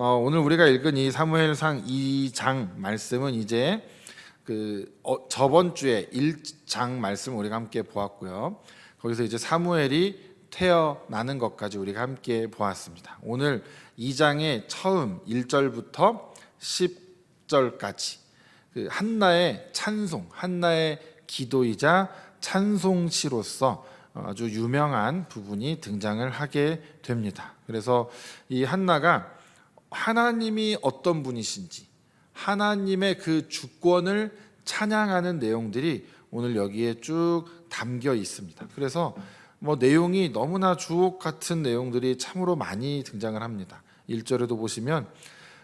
오늘 우리가 읽은 이 사무엘상 2장 말씀은 이제 저번 주에 1장 말씀 우리가 함께 보았고요. 거기서 이제 사무엘이 태어나는 것까지 우리가 함께 보았습니다. 오늘 2장의 처음 1절부터 10절까지 한나의 찬송, 한나의 기도이자 찬송시로서 아주 유명한 부분이 등장을 하게 됩니다. 그래서 이 한나가 하나님이 어떤 분이신지, 하나님의 그 주권을 찬양하는 내용들이 오늘 여기에 쭉 담겨 있습니다. 그래서 내용이 너무나 주옥 같은 내용들이 참으로 많이 등장을 합니다. 1절에도 보시면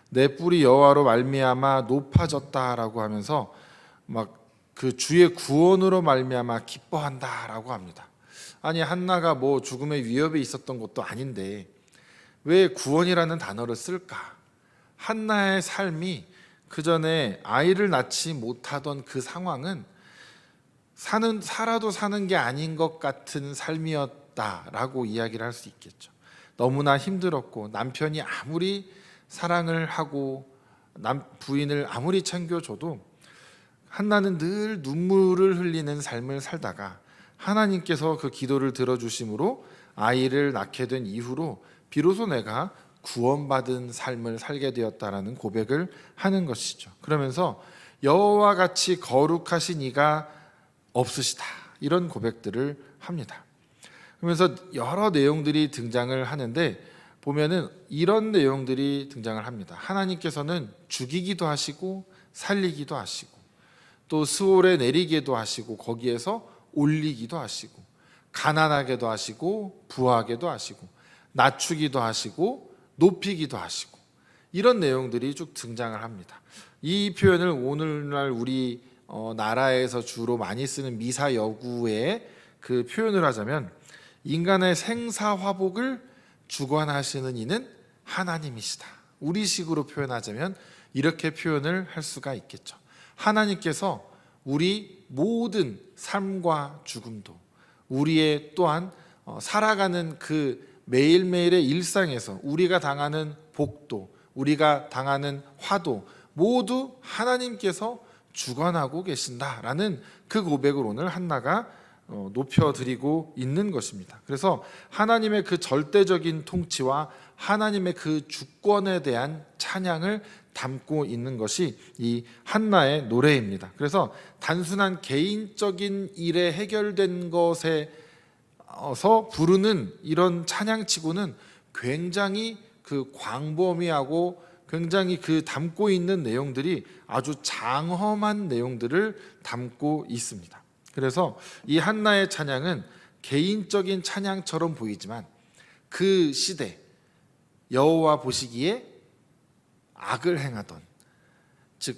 내 뿔이 여호와로 말미암아 높아졌다라고 하면서 막 그 주의 구원으로 말미암아 기뻐한다라고 합니다. 아니, 한나가 죽음의 위협이 있었던 것도 아닌데 왜 구원이라는 단어를 쓸까? 한나의 삶이 그 전에 아이를 낳지 못하던 그 상황은 살아도 사는 게 아닌 것 같은 삶이었다라고 이야기를 할 수 있겠죠. 너무나 힘들었고 남편이 아무리 사랑을 하고 부인을 아무리 챙겨줘도 한나는 늘 눈물을 흘리는 삶을 살다가 하나님께서 그 기도를 들어주심으로 아이를 낳게 된 이후로 비로소 내가 구원받은 삶을 살게 되었다라는 고백을 하는 것이죠. 그러면서 여호와 같이 거룩하신 이가 없으시다, 이런 고백들을 합니다. 그러면서 여러 내용들이 등장을 하는데 보면은 이런 내용들이 등장을 합니다. 하나님께서는 죽이기도 하시고 살리기도 하시고 또 스올에 내리게도 하시고 거기에서 올리기도 하시고 가난하게도 하시고 부하게도 하시고 낮추기도 하시고 높이기도 하시고 이런 내용들이 쭉 등장을 합니다. 이 표현을 오늘날 우리 나라에서 주로 많이 쓰는 미사여구의 그 표현을 하자면 인간의 생사화복을 주관하시는 이는 하나님이시다. 우리식으로 표현하자면 이렇게 표현을 할 수가 있겠죠. 하나님께서 우리 모든 삶과 죽음도 우리의 또한 살아가는 그 매일매일의 일상에서 우리가 당하는 복도, 우리가 당하는 화도 모두 하나님께서 주관하고 계신다라는 그 고백을 오늘 한나가 높여드리고 있는 것입니다. 그래서 하나님의 그 절대적인 통치와 하나님의 그 주권에 대한 찬양을 담고 있는 것이 이 한나의 노래입니다. 그래서 단순한 개인적인 일에 해결된 것에서 부르는 이런 찬양치고는 굉장히 그 광범위하고 굉장히 그 담고 있는 내용들이 아주 장엄한 내용들을 담고 있습니다. 그래서 이 한나의 찬양은 개인적인 찬양처럼 보이지만 그 시대 여호와 보시기에 악을 행하던, 즉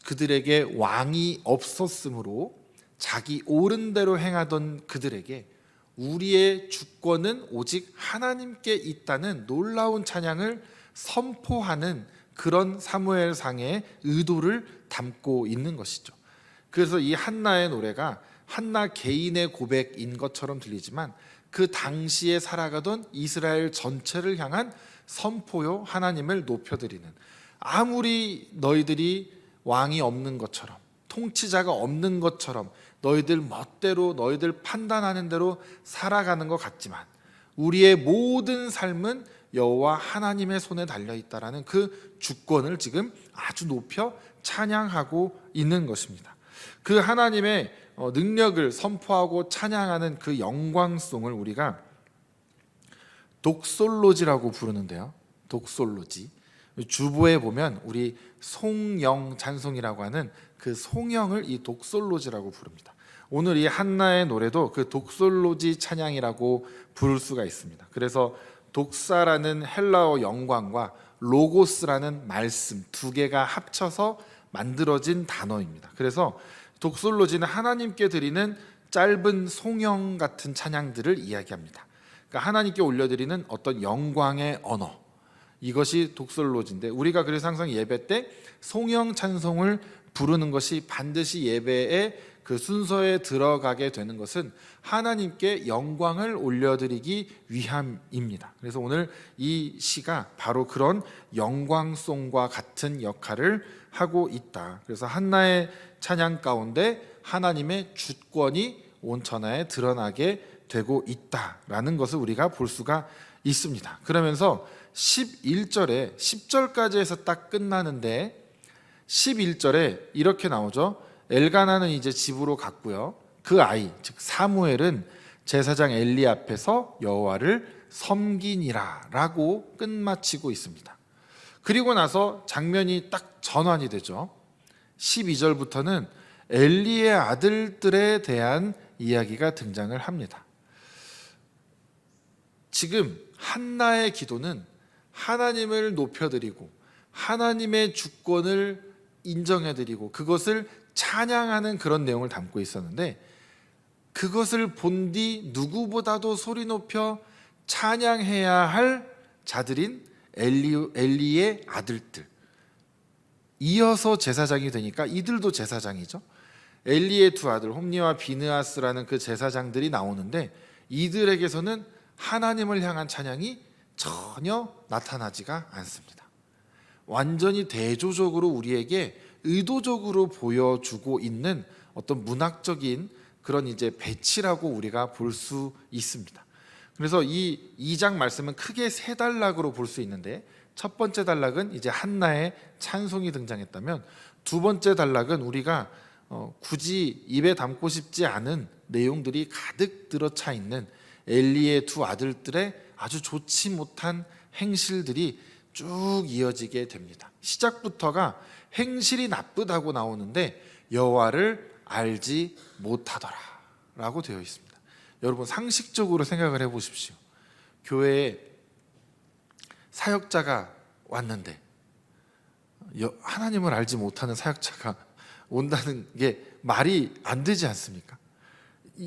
그들에게 왕이 없었으므로 자기 옳은 대로 행하던 그들에게 우리의 주권은 오직 하나님께 있다는 놀라운 찬양을 선포하는 그런 사무엘상의 의도를 담고 있는 것이죠. 그래서 이 한나의 노래가 한나 개인의 고백인 것처럼 들리지만 그 당시에 살아가던 이스라엘 전체를 향한 선포요, 하나님을 높여드리는, 아무리 너희들이 왕이 없는 것처럼 통치자가 없는 것처럼 너희들 멋대로 너희들 판단하는 대로 살아가는 것 같지만 우리의 모든 삶은 여호와 하나님의 손에 달려있다라는 그 주권을 지금 아주 높여 찬양하고 있는 것입니다. 그 하나님의 능력을 선포하고 찬양하는 그 영광송을 우리가 독솔로지라고 부르는데요. 독솔로지. 주보에 보면 우리 송영 찬송이라고 하는 그 송영을 이 독솔로지라고 부릅니다. 오늘 이 한나의 노래도 그 독솔로지 찬양이라고 부를 수가 있습니다. 그래서 독사라는 헬라어 영광과 로고스라는 말씀 두 개가 합쳐서 만들어진 단어입니다. 그래서 독솔로지는 하나님께 드리는 짧은 송영 같은 찬양들을 이야기합니다. 그러니까 하나님께 올려드리는 어떤 영광의 언어, 이것이 독솔로지인데 우리가 그래서 항상 예배 때 송영 찬송을 부르는 것이 반드시 예배의 그 순서에 들어가게 되는 것은 하나님께 영광을 올려드리기 위함입니다. 그래서 오늘 이 시가 바로 그런 영광송과 같은 역할을 하고 있다. 그래서 한나의 찬양 가운데 하나님의 주권이 온 천하에 드러나게 되고 있다라는 것을 우리가 볼 수가 있습니다. 그러면서 11절에 10절까지 해서 딱 끝나는데 11절에 이렇게 나오죠. 엘가나는 이제 집으로 갔고요. 그 아이 즉 사무엘은 제사장 엘리 앞에서 여호와를 섬기니라라고 끝마치고 있습니다. 그리고 나서 장면이 딱 전환이 되죠. 12절부터는 엘리의 아들들에 대한 이야기가 등장을 합니다. 지금 한나의 기도는 하나님을 높여드리고 하나님의 주권을 인정해드리고 그것을 찬양하는 그런 내용을 담고 있었는데, 그것을 본 뒤 누구보다도 소리 높여 찬양해야 할 자들인 엘리의 아들들, 이어서 제사장이 되니까 이들도 제사장이죠. 엘리의 두 아들 홈니와 비느하스라는 그 제사장들이 나오는데 이들에게서는 하나님을 향한 찬양이 전혀 나타나지가 않습니다. 완전히 대조적으로 우리에게 의도적으로 보여주고 있는 어떤 문학적인 그런 이제 배치라고 우리가 볼 수 있습니다. 그래서 이 2장 말씀은 크게 세 단락으로 볼 수 있는데, 첫 번째 단락은 이제 한나의 찬송이 등장했다면, 두 번째 단락은 우리가 굳이 입에 담고 싶지 않은 내용들이 가득 들어차 있는 엘리의 두 아들들의 아주 좋지 못한 행실들이 쭉 이어지게 됩니다. 시작부터가 행실이 나쁘다고 나오는데 여호와를 알지 못하더라 라고 되어 있습니다. 여러분 상식적으로 생각을 해보십시오. 교회에 사역자가 왔는데 하나님을 알지 못하는 사역자가 온다는 게 말이 안 되지 않습니까?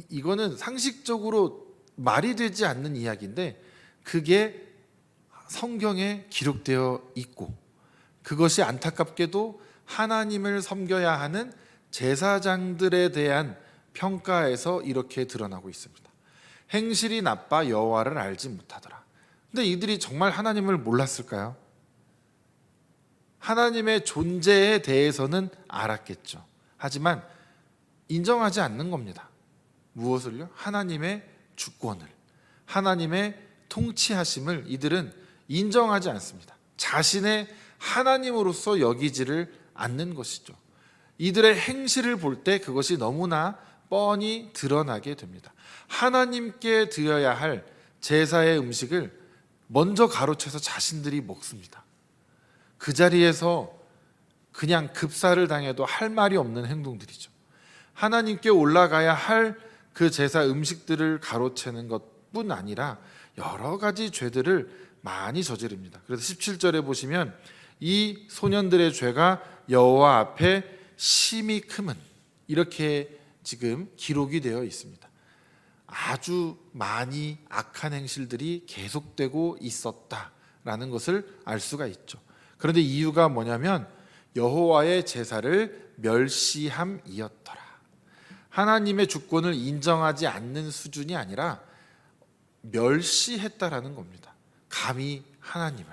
이거는 상식적으로 말이 되지 않는 이야기인데 그게 성경에 기록되어 있고, 그것이 안타깝게도 하나님을 섬겨야 하는 제사장들에 대한 평가에서 이렇게 드러나고 있습니다. 행실이 나빠 여호와를 알지 못하더라. 근데 이들이 정말 하나님을 몰랐을까요? 하나님의 존재에 대해서는 알았겠죠. 하지만 인정하지 않는 겁니다. 무엇을요? 하나님의 주권을, 하나님의 통치하심을 이들은 인정하지 않습니다. 자신의 하나님으로서 여기지를 않는 것이죠. 이들의 행실을 볼 때 그것이 너무나 뻔히 드러나게 됩니다. 하나님께 드려야 할 제사의 음식을 먼저 가로채서 자신들이 먹습니다. 그 자리에서 그냥 급사를 당해도 할 말이 없는 행동들이죠. 하나님께 올라가야 할 그 제사 음식들을 가로채는 것뿐 아니라 여러 가지 죄들을 많이 저지릅니다. 그래서 17절에 보시면 이 소년들의 죄가 여호와 앞에 심히 크면, 이렇게 지금 기록이 되어 있습니다. 아주 많이 악한 행실들이 계속되고 있었다라는 것을 알 수가 있죠. 그런데 이유가 뭐냐면 여호와의 제사를 멸시함이었더라. 하나님의 주권을 인정하지 않는 수준이 아니라 멸시했다라는 겁니다. 감히 하나님을.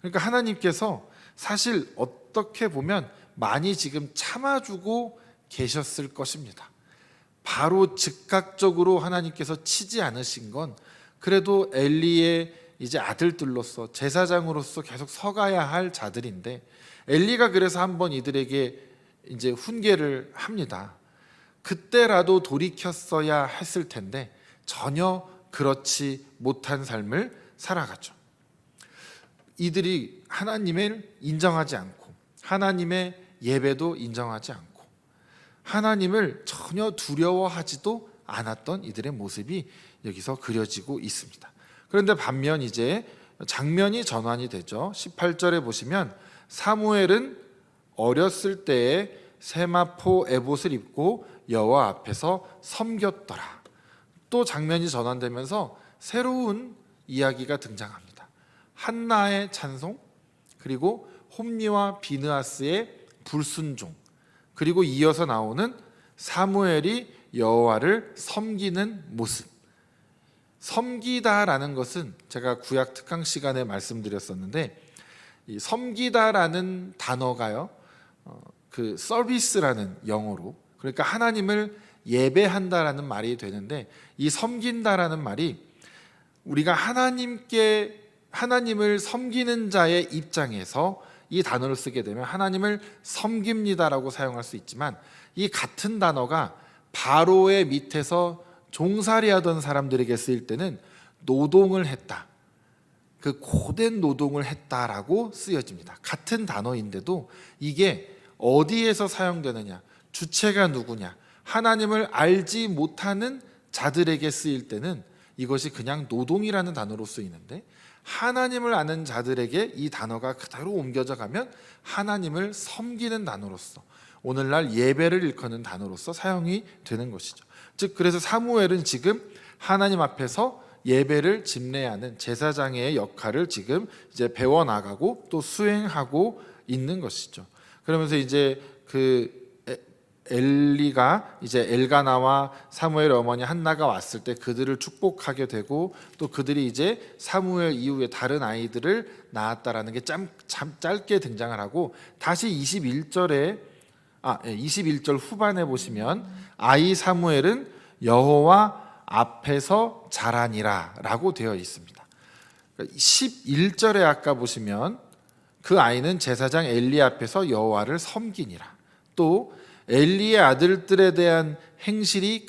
그러니까 하나님께서 사실 어떻게 보면 많이 지금 참아주고 계셨을 것입니다. 바로 즉각적으로 하나님께서 치지 않으신 건 그래도 엘리의 이제 아들들로서 제사장으로서 계속 서가야 할 자들인데, 엘리가 그래서 한번 이들에게 이제 훈계를 합니다. 그때라도 돌이켰어야 했을 텐데 전혀 그렇지 못한 삶을 살아가죠. 이들이 하나님을 인정하지 않고 하나님의 예배도 인정하지 않고 하나님을 전혀 두려워하지도 않았던 이들의 모습이 여기서 그려지고 있습니다. 그런데 반면 이제 장면이 전환이 되죠. 18절에 보시면 사무엘은 어렸을 때에 세마포 에봇을 입고 여호와 앞에서 섬겼더라. 또 장면이 전환되면서 새로운 이야기가 등장합니다. 한나의 찬송, 그리고 홈니와 비느하스의 불순종, 그리고 이어서 나오는 사무엘이 여호와를 섬기는 모습. 섬기다라는 것은 제가 구약 특강 시간에 말씀드렸었는데, 이 섬기다라는 단어가요, 그 서비스라는 영어로, 그러니까 하나님을 예배한다라는 말이 되는데, 이 섬긴다라는 말이 우리가 하나님을 섬기는 자의 입장에서 이 단어를 쓰게 되면 하나님을 섬깁니다라고 사용할 수 있지만, 이 같은 단어가 바로의 밑에서 종살이하던 사람들에게 쓰일 때는 노동을 했다, 그 고된 노동을 했다라고 쓰여집니다. 같은 단어인데도 이게 어디에서 사용되느냐, 주체가 누구냐, 하나님을 알지 못하는 자들에게 쓰일 때는 이것이 그냥 노동이라는 단어로 쓰이는데, 하나님을 아는 자들에게 이 단어가 그대로 옮겨져 가면 하나님을 섬기는 단어로서, 오늘날 예배를 일컫는 단어로서 사용이 되는 것이죠. 즉, 그래서 사무엘은 지금 하나님 앞에서 예배를 집례하는 제사장의 역할을 지금 이제 배워나가고 또 수행하고 있는 것이죠. 그러면서 이제 엘리가 이제 엘가나와 사무엘 어머니 한나가 왔을 때 그들을 축복하게 되고, 또 그들이 이제 사무엘 이후에 다른 아이들을 낳았다라는 게 참 짧게 등장을 하고, 다시 21절 후반에 보시면 아이 사무엘은 여호와 앞에서 자라니라 라고 되어 있습니다. 11절에 아까 보시면 그 아이는 제사장 엘리 앞에서 여호와를 섬기니라. 또 엘리의 아들들에 대한 행실이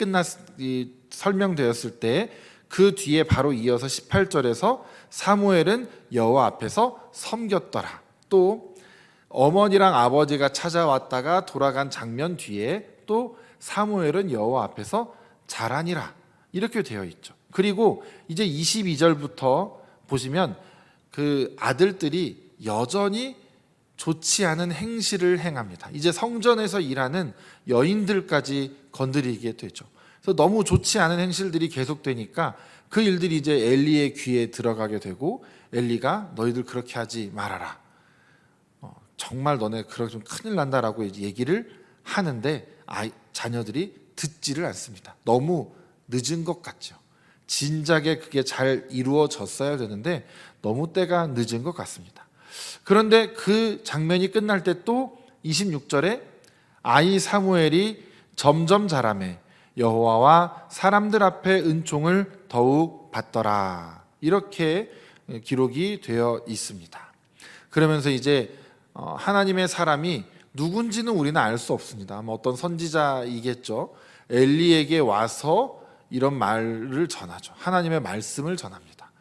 설명되었을 때 그 뒤에 바로 이어서 18절에서 사무엘은 여호와 앞에서 섬겼더라. 또 어머니랑 아버지가 찾아왔다가 돌아간 장면 뒤에 또 사무엘은 여호와 앞에서 자라니라 이렇게 되어 있죠. 그리고 이제 22절부터 보시면 그 아들들이 여전히 좋지 않은 행실을 행합니다. 이제 성전에서 일하는 여인들까지 건드리게 되죠. 그래서 너무 좋지 않은 행실들이 계속되니까 그 일들이 이제 엘리의 귀에 들어가게 되고, 엘리가 너희들 그렇게 하지 말아라, 정말 너네 그러면 좀 큰일 난다라고 얘기를 하는데 자녀들이 듣지를 않습니다. 너무 늦은 것 같죠. 진작에 그게 잘 이루어졌어야 되는데 너무 때가 늦은 것 같습니다. 그런데 그 장면이 끝날 때 또 26절에 아이 사무엘이 점점 자라매 여호와와 사람들 앞에 은총을 더욱 받더라, 이렇게 기록이 되어 있습니다. 그러면서 이제 하나님의 사람이 누군지는 우리는 알 수 없습니다. 어떤 선지자이겠죠. 엘리에게 와서 이런 말을 전하죠. 하나님의 말씀을 전합니다.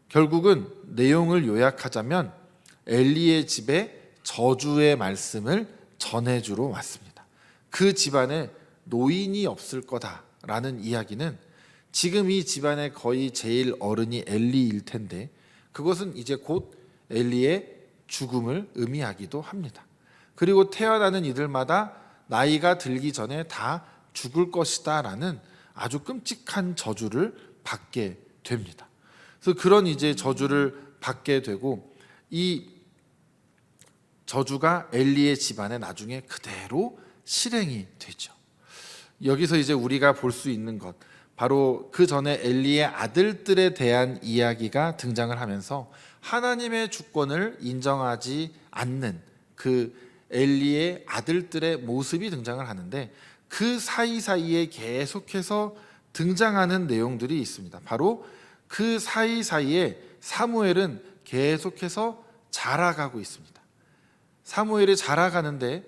결국은 내용을 요약하자면 엘리의 집에 저주의 말씀을 전해주러 왔습니다. 그 집안에 노인이 없을 거다라는 이야기는 지금 이 집안의 거의 제일 어른이 엘리일 텐데, 그것은 이제 곧 엘리의 죽음을 의미하기도 합니다. 그리고 태어나는 이들마다 나이가 들기 전에 다 죽을 것이다 라는 아주 끔찍한 저주를 받게 됩니다. 그래서 그런 이제 저주를 받게 되고, 이 저주가 엘리의 집안에 나중에 그대로 실행이 되죠. 여기서 이제 우리가 볼 수 있는 것, 바로 그 전에 엘리의 아들들에 대한 이야기가 등장을 하면서 하나님의 주권을 인정하지 않는 그 엘리의 아들들의 모습이 등장을 하는데, 그 사이사이에 계속해서 등장하는 내용들이 있습니다. 바로 그 사이사이에 사무엘은 계속해서 자라가고 있습니다. 사무엘이 자라가는데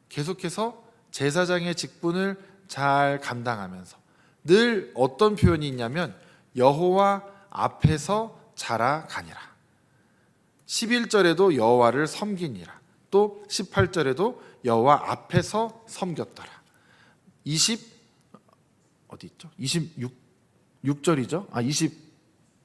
계속해서 제사장의 직분을 잘 감당하면서 늘 어떤 표현이 있냐면 여호와 앞에서 자라가니라. 11절에도 여호와를 섬기니라. 또 18절에도 여호와 앞에서 섬겼더라. 26절이죠.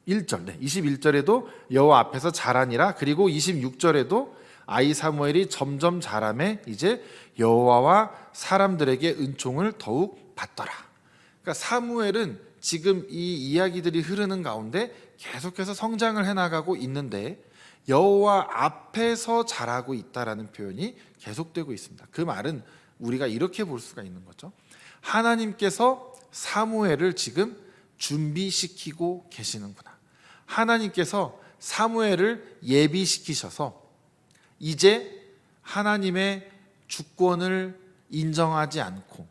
21절. 네. 21절에도 여호와 앞에서 자라니라. 그리고 26절에도 아이 사무엘이 점점 자라매 이제 여호와와 사람들에게 은총을 더욱 받더라. 그러니까 사무엘은 지금 이 이야기들이 흐르는 가운데 계속해서 성장을 해나가고 있는데 여호와 앞에서 자라고 있다라는 표현이 계속되고 있습니다. 그 말은 우리가 이렇게 볼 수가 있는 거죠. 하나님께서 사무엘을 지금 준비시키고 계시는구나. 하나님께서 사무엘을 예비시키셔서 이제 하나님의 주권을 인정하지 않고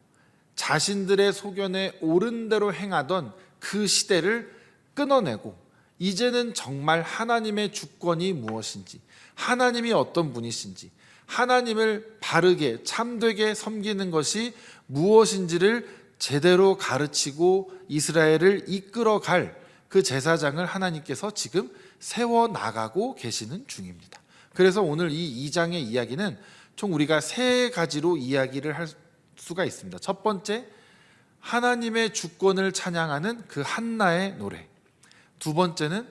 자신들의 소견에 옳은 대로 행하던 그 시대를 끊어내고 이제는 정말 하나님의 주권이 무엇인지, 하나님이 어떤 분이신지, 하나님을 바르게 참되게 섬기는 것이 무엇인지를 제대로 가르치고 이스라엘을 이끌어갈 그 제사장을 하나님께서 지금 세워나가고 계시는 중입니다. 그래서 오늘 이 2장의 이야기는 총 우리가 3가지로 이야기를 할 수가 있습니다. 첫 번째, 하나님의 주권을 찬양하는 그 한나의 노래. 두 번째는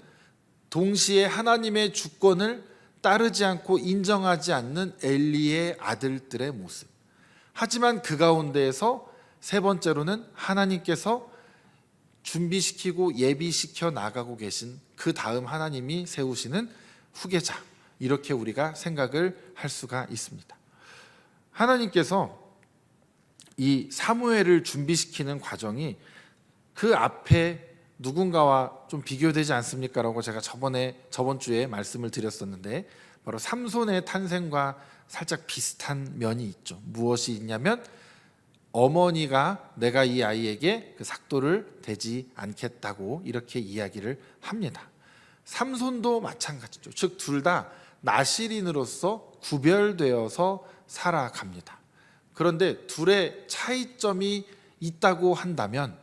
동시에 하나님의 주권을 따르지 않고 인정하지 않는 엘리의 아들들의 모습. 하지만 그 가운데에서 세 번째로는 하나님께서 준비시키고 예비시켜 나가고 계신 그 다음 하나님이 세우시는 후계자, 이렇게 우리가 생각을 할 수가 있습니다. 하나님께서 이 사무엘을 준비시키는 과정이 그 앞에 누군가와 좀 비교되지 않습니까? 라고 제가 저번 주에 말씀을 드렸었는데, 바로 삼손의 탄생과 살짝 비슷한 면이 있죠. 무엇이 있냐면, 어머니가 내가 이 아이에게 그 삭도를 대지 않겠다고 이렇게 이야기를 합니다. 삼손도 마찬가지죠. 즉 둘 다 나실인으로서 구별되어서 살아갑니다. 그런데 둘의 차이점이 있다고 한다면,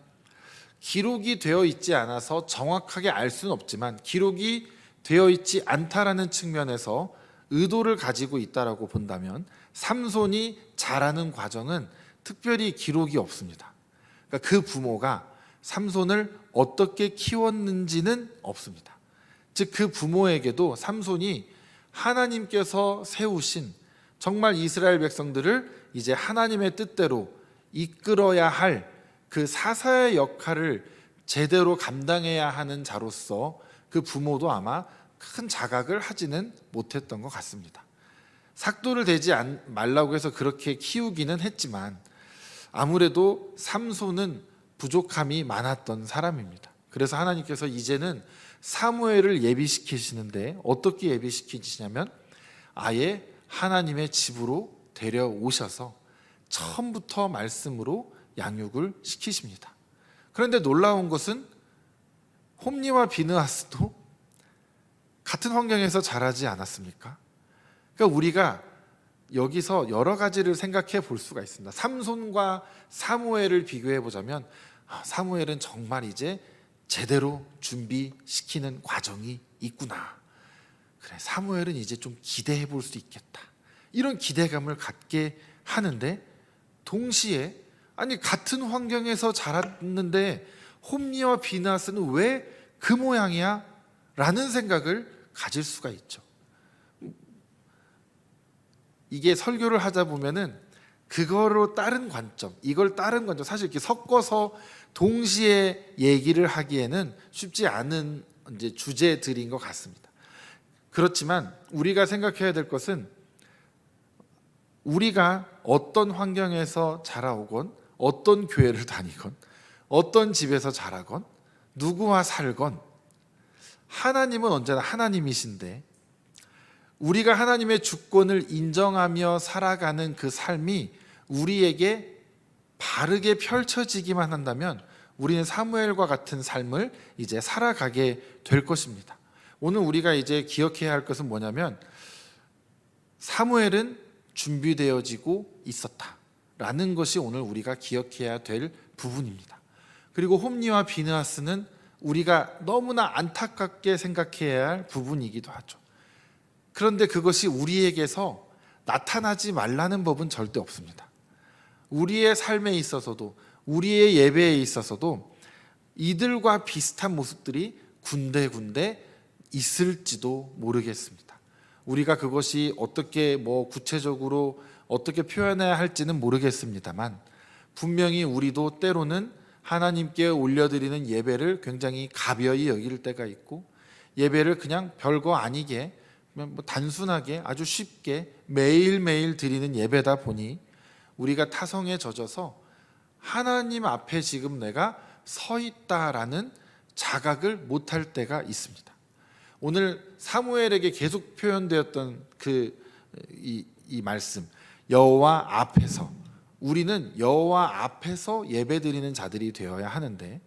기록이 되어 있지 않아서 정확하게 알 수는 없지만 기록이 되어 있지 않다라는 측면에서 의도를 가지고 있다라고 본다면, 삼손이 자라는 과정은 특별히 기록이 없습니다. 그러니까 그 부모가 삼손을 어떻게 키웠는지는 없습니다. 즉 그 부모에게도 삼손이 하나님께서 세우신 정말 이스라엘 백성들을 이제 하나님의 뜻대로 이끌어야 할 그 사사의 역할을 제대로 감당해야 하는 자로서 그 부모도 아마 큰 자각을 하지는 못했던 것 같습니다. 삭도를 대지 말라고 해서 그렇게 키우기는 했지만 아무래도 삼손은 부족함이 많았던 사람입니다. 그래서 하나님께서 이제는 사무엘을 예비시키시는데 어떻게 예비시키시냐면 아예 하나님의 집으로 데려오셔서 처음부터 말씀으로 양육을 시키십니다. 그런데 놀라운 것은 홈리와 비느하스도 같은 환경에서 자라지 않았습니까? 그러니까 우리가 여기서 여러 가지를 생각해 볼 수가 있습니다. 삼손과 사무엘을 비교해 보자면 사무엘은 정말 이제 제대로 준비시키는 과정이 있구나. 그래, 사무엘은 이제 좀 기대해 볼 수 있겠다. 이런 기대감을 갖게 하는데, 동시에 아니 같은 환경에서 자랐는데 홈리와 비느하스는 왜 그 모양이야? 라는 생각을 가질 수가 있죠. 이게 설교를 하다 보면은 그거로 다른 관점, 이걸 다른 관점, 사실 이렇게 섞어서 동시에 얘기를 하기에는 쉽지 않은 이제 주제들인 것 같습니다. 그렇지만 우리가 생각해야 될 것은 우리가 어떤 환경에서 자라오건 어떤 교회를 다니건 어떤 집에서 자라건 누구와 살건 하나님은 언제나 하나님이신데 우리가 하나님의 주권을 인정하며 살아가는 그 삶이 우리에게 바르게 펼쳐지기만 한다면 우리는 사무엘과 같은 삶을 이제 살아가게 될 것입니다. 오늘 우리가 이제 기억해야 할 것은 뭐냐면 사무엘은 준비되어지고 있었다라는 것이 오늘 우리가 기억해야 될 부분입니다. 그리고 홈리와 비느하스는 우리가 너무나 안타깝게 생각해야 할 부분이기도 하죠. 그런데 그것이 우리에게서 나타나지 말라는 법은 절대 없습니다. 우리의 삶에 있어서도 우리의 예배에 있어서도 이들과 비슷한 모습들이 군데군데 있을지도 모르겠습니다. 우리가 그것이 어떻게 구체적으로 어떻게 표현해야 할지는 모르겠습니다만 분명히 우리도 때로는 하나님께 올려드리는 예배를 굉장히 가벼이 여길 때가 있고 예배를 그냥 별거 아니게 단순하게 아주 쉽게 매일매일 드리는 예배다 보니 우리가 타성에 젖어서 하나님 앞에 지금 내가 서 있다라는 자각을 못할 때가 있습니다. 오늘 사무엘에게 계속 표현되었던 이 말씀, 여호와 앞에서, 우리는 여호와 앞에서 예배드리는 자들이 되어야 하는데,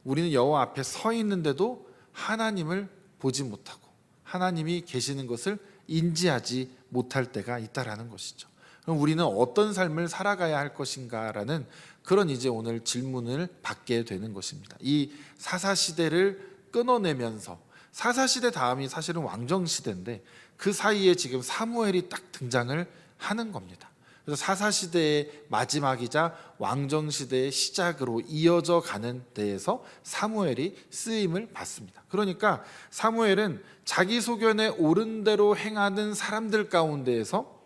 우리는 여호와 앞에 서 있는데도 하나님을 보지 못하고 하나님이 계시는 것을 인지하지 못할 때가 있다라는 것이죠. 그럼 우리는 어떤 삶을 살아가야 할 것인가라는 그런 이제 오늘 질문을 받게 되는 것입니다. 이 사사시대를 끊어내면서, 사사시대 다음이 사실은 왕정시대인데 그 사이에 지금 사무엘이 딱 등장을 하는 겁니다. 그래서 사사시대의 마지막이자 왕정시대의 시작으로 이어져 가는 데에서 사무엘이 쓰임을 받습니다. 그러니까 사무엘은 자기 소견에 옳은 대로 행하는 사람들 가운데에서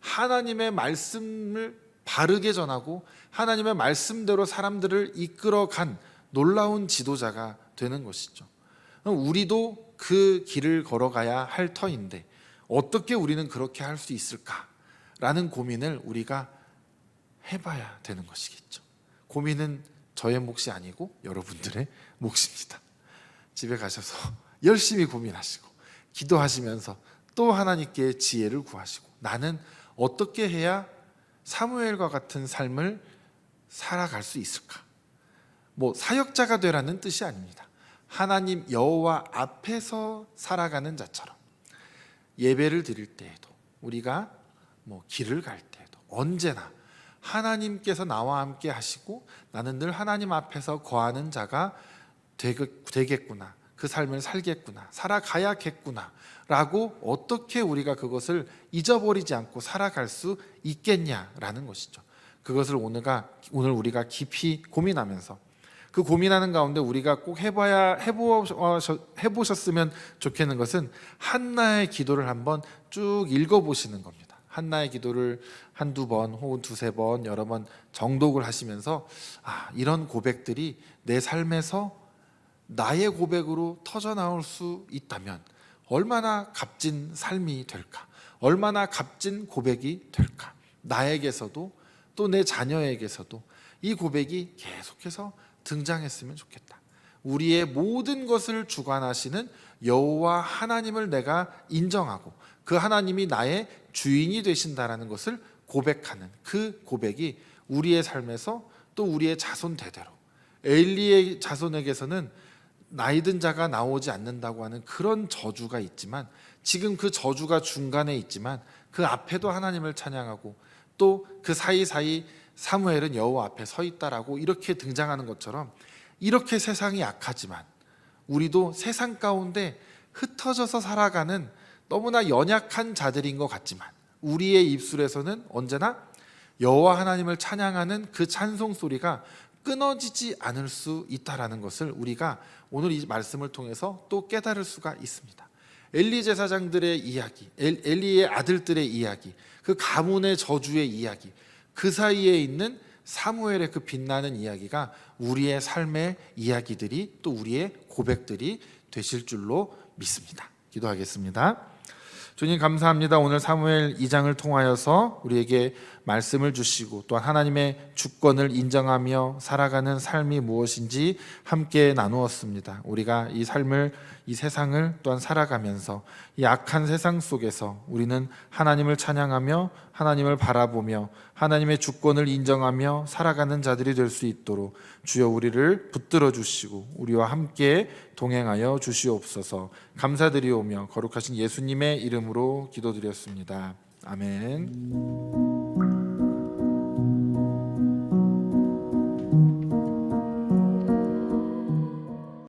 하나님의 말씀을 바르게 전하고 하나님의 말씀대로 사람들을 이끌어간 놀라운 지도자가 되는 것이죠. 우리도 그 길을 걸어가야 할 터인데 어떻게 우리는 그렇게 할 수 있을까라는 고민을 우리가 해봐야 되는 것이겠죠. 고민은 저의 몫이 아니고 여러분들의 몫입니다. 집에 가셔서 열심히 고민하시고 기도하시면서 또 하나님께 지혜를 구하시고, 나는 어떻게 해야 사무엘과 같은 삶을 살아갈 수 있을까? 사역자가 되라는 뜻이 아닙니다. 하나님 여호와 앞에서 살아가는 자처럼 예배를 드릴 때에도, 우리가 길을 갈 때에도 언제나 하나님께서 나와 함께 하시고 나는 늘 하나님 앞에서 거하는 자가 되겠구나, 그 삶을 살겠구나, 살아가야겠구나 라고 어떻게 우리가 그것을 잊어버리지 않고 살아갈 수 있겠냐라는 것이죠. 그것을 오늘 우리가 깊이 고민하면서, 그 고민하는 가운데 우리가 꼭 해보셨으면 좋겠는 것은 한나의 기도를 한번 쭉 읽어보시는 겁니다. 한나의 기도를 한두 번 혹은 두세 번 여러 번 정독을 하시면서 이런 고백들이 내 삶에서 나의 고백으로 터져나올 수 있다면 얼마나 값진 삶이 될까, 얼마나 값진 고백이 될까. 나에게서도 또 내 자녀에게서도 이 고백이 계속해서 등장했으면 좋겠다. 우리의 모든 것을 주관하시는 여호와 하나님을 내가 인정하고 그 하나님이 나의 주인이 되신다라는 것을 고백하는 그 고백이 우리의 삶에서 또 우리의 자손 대대로, 엘리의 자손에게서는 나이든 자가 나오지 않는다고 하는 그런 저주가 있지만, 지금 그 저주가 중간에 있지만 그 앞에도 하나님을 찬양하고 또 그 사이사이 사무엘은 여호와 앞에 서 있다라고 이렇게 등장하는 것처럼, 이렇게 세상이 약하지만 우리도 세상 가운데 흩어져서 살아가는 너무나 연약한 자들인 것 같지만 우리의 입술에서는 언제나 여호와 하나님을 찬양하는 그 찬송 소리가 끊어지지 않을 수 있다라는 것을 우리가 오늘 이 말씀을 통해서 또 깨달을 수가 있습니다. 엘리 제사장들의 이야기, 엘리의 아들들의 이야기, 그 가문의 저주의 이야기, 그 사이에 있는 사무엘의 그 빛나는 이야기가 우리의 삶의 이야기들이 또 우리의 고백들이 되실 줄로 믿습니다. 기도하겠습니다. 주님 감사합니다. 오늘 사무엘 2장을 통하여서 우리에게 말씀을 주시고 또한 하나님의 주권을 인정하며 살아가는 삶이 무엇인지 함께 나누었습니다. 우리가 이 삶을, 이 세상을 또한 살아가면서 이 악한 세상 속에서 우리는 하나님을 찬양하며 하나님을 바라보며 하나님의 주권을 인정하며 살아가는 자들이 될 수 있도록 주여 우리를 붙들어 주시고 우리와 함께 동행하여 주시옵소서. 감사드리오며 거룩하신 예수님의 이름으로 기도드렸습니다. 아멘.